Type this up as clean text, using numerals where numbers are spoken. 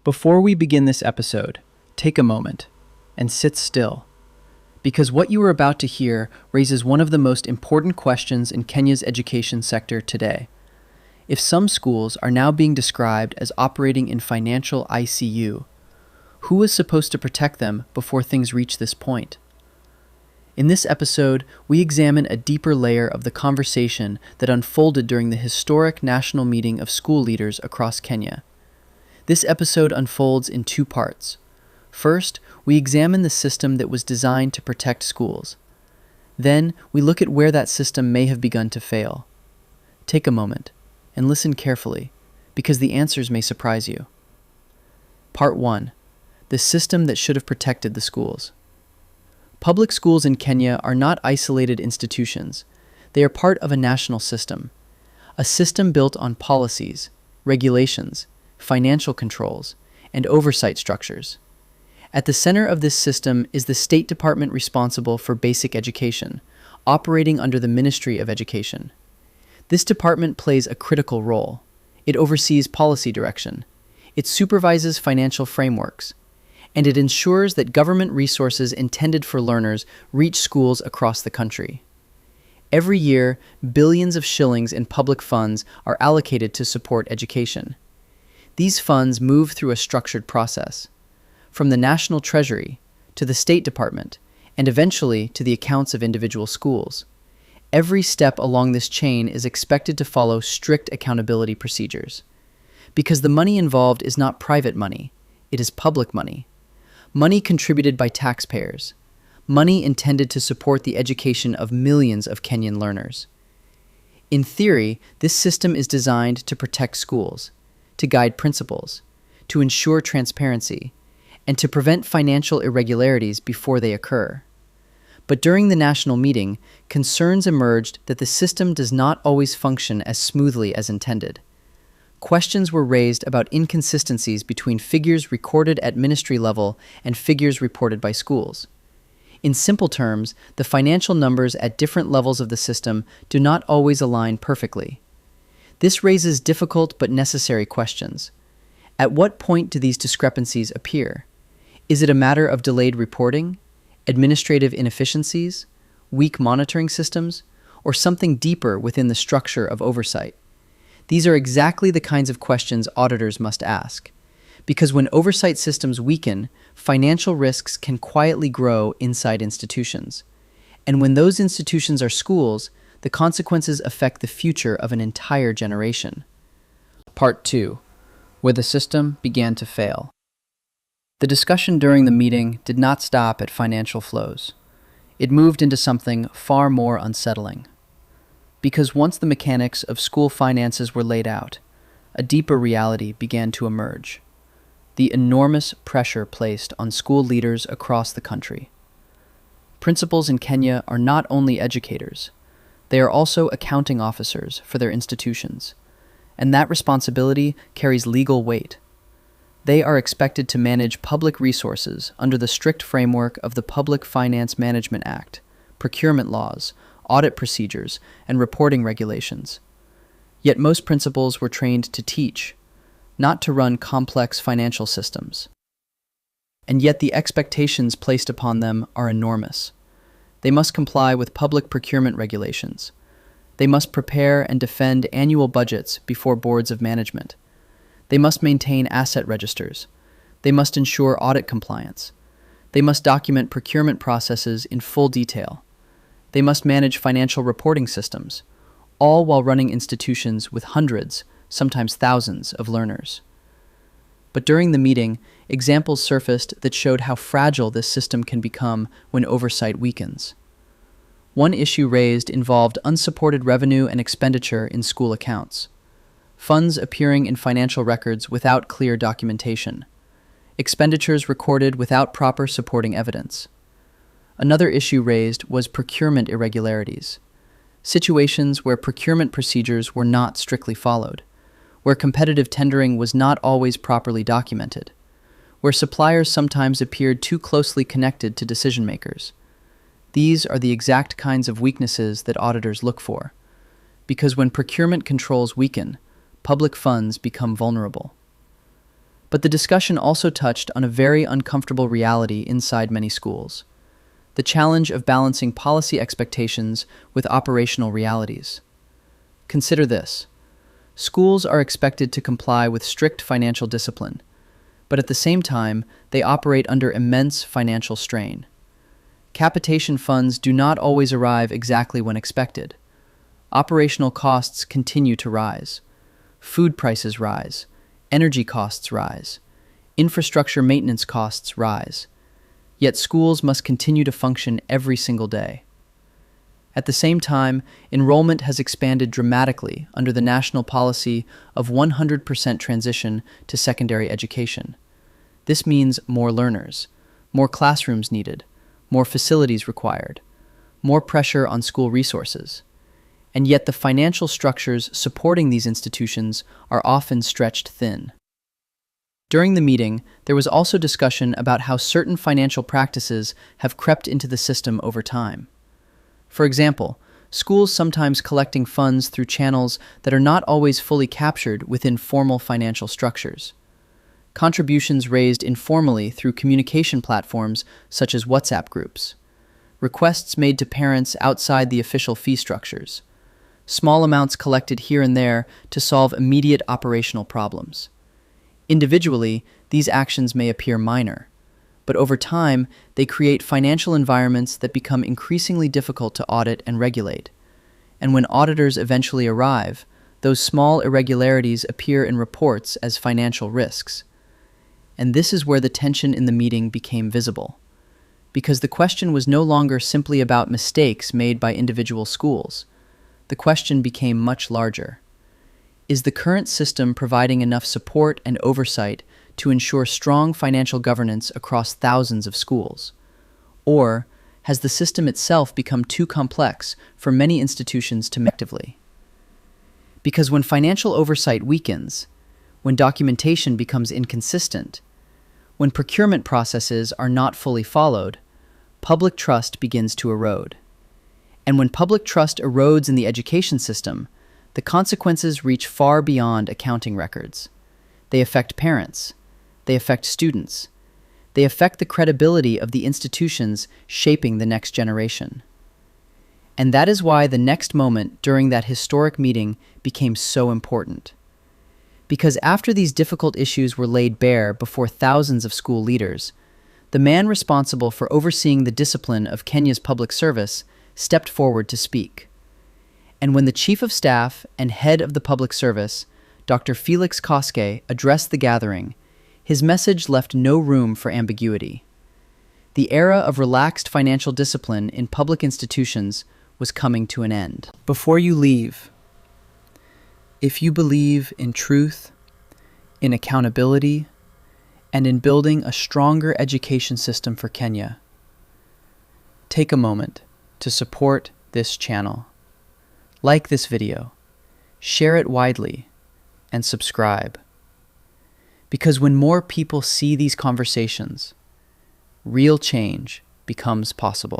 Before we begin this episode, take a moment and sit still, because what you are about to hear raises one of the most important questions in Kenya's education sector today. If some schools are now being described as operating in financial ICU, who is supposed to protect them before things reach this point? In this episode, we examine a deeper layer of the conversation that unfolded during the historic national meeting of school leaders across Kenya. This episode unfolds in two parts. First, we examine the system that was designed to protect schools. Then, we look at where that system may have begun to fail. Take a moment and listen carefully, because the answers may surprise you. Part 1. The system that should have protected the schools. Public schools in Kenya are not isolated institutions. They are part of a national system. A system built on policies, regulations, financial controls, and oversight structures. At the center of this system is the State Department responsible for basic education, operating under the Ministry of Education. This department plays a critical role. It oversees policy direction. It supervises financial frameworks, and it ensures that government resources intended for learners reach schools across the country. Every year, billions of shillings in public funds are allocated to support education. These funds move through a structured process, from the National Treasury to the State Department, and eventually to the accounts of individual schools. Every step along this chain is expected to follow strict accountability procedures, because the money involved is not private money, it is public money. Money contributed by taxpayers, money intended to support the education of millions of Kenyan learners. In theory, this system is designed to protect schools, to guide principals, to ensure transparency, and to prevent financial irregularities before they occur. But during the national meeting, concerns emerged that the system does not always function as smoothly as intended. Questions were raised about inconsistencies between figures recorded at ministry level and figures reported by schools. In simple terms, the financial numbers at different levels of the system do not always align perfectly. This raises difficult but necessary questions. At what point do these discrepancies appear? Is it a matter of delayed reporting, administrative inefficiencies, weak monitoring systems, or something deeper within the structure of oversight? These are exactly the kinds of questions auditors must ask, because when oversight systems weaken, financial risks can quietly grow inside institutions. And when those institutions are schools, the consequences affect the future of an entire generation. Part 2. Where the system began to fail. The discussion during the meeting did not stop at financial flows. It moved into something far more unsettling. Because once the mechanics of school finances were laid out, a deeper reality began to emerge. The enormous pressure placed on school leaders across the country. Principals in Kenya are not only educators, they are also accounting officers for their institutions, and that responsibility carries legal weight. They are expected to manage public resources under the strict framework of the Public Finance Management Act, procurement laws, audit procedures, and reporting regulations. Yet most principals were trained to teach, not to run complex financial systems. And yet the expectations placed upon them are enormous. They must comply with public procurement regulations. They must prepare and defend annual budgets before boards of management. They must maintain asset registers. They must ensure audit compliance. They must document procurement processes in full detail. They must manage financial reporting systems, all while running institutions with hundreds, sometimes thousands, of learners. But during the meeting, examples surfaced that showed how fragile this system can become when oversight weakens. One issue raised involved unsupported revenue and expenditure in school accounts, funds appearing in financial records without clear documentation, expenditures recorded without proper supporting evidence. Another issue raised was procurement irregularities, situations where procurement procedures were not strictly followed, where competitive tendering was not always properly documented, where suppliers sometimes appeared too closely connected to decision-makers. These are the exact kinds of weaknesses that auditors look for, because when procurement controls weaken, public funds become vulnerable. But the discussion also touched on a very uncomfortable reality inside many schools: the challenge of balancing policy expectations with operational realities. Consider this. Schools are expected to comply with strict financial discipline, but at the same time, they operate under immense financial strain. Capitation funds do not always arrive exactly when expected. Operational costs continue to rise. Food prices rise. Energy costs rise. Infrastructure maintenance costs rise. Yet schools must continue to function every single day. At the same time, enrollment has expanded dramatically under the national policy of 100% transition to secondary education. This means more learners, more classrooms needed, more facilities required, more pressure on school resources. And yet the financial structures supporting these institutions are often stretched thin. During the meeting, there was also discussion about how certain financial practices have crept into the system over time. For example, schools sometimes collecting funds through channels that are not always fully captured within formal financial structures. Contributions raised informally through communication platforms such as WhatsApp groups. Requests made to parents outside the official fee structures. Small amounts collected here and there to solve immediate operational problems. Individually, these actions may appear minor, but over time, they create financial environments that become increasingly difficult to audit and regulate. And when auditors eventually arrive, those small irregularities appear in reports as financial risks. And this is where the tension in the meeting became visible, because the question was no longer simply about mistakes made by individual schools. The question became much larger. Is the current system providing enough support and oversight to ensure strong financial governance across thousands of schools? Or has the system itself become too complex for many institutions to actively? Because when financial oversight weakens, when documentation becomes inconsistent, when procurement processes are not fully followed, public trust begins to erode. And when public trust erodes in the education system, the consequences reach far beyond accounting records. They affect parents. They affect students. They affect the credibility of the institutions shaping the next generation. And that is why the next moment during that historic meeting became so important. Because after these difficult issues were laid bare before thousands of school leaders, the man responsible for overseeing the discipline of Kenya's public service stepped forward to speak. And when the Chief of Staff and head of the public service, Dr. Felix Koske, addressed the gathering, his message left no room for ambiguity. The era of relaxed financial discipline in public institutions was coming to an end. Before you leave, if you believe in truth, in accountability, and in building a stronger education system for Kenya, take a moment to support this channel. Like this video, share it widely, and subscribe. Because when more people see these conversations, real change becomes possible.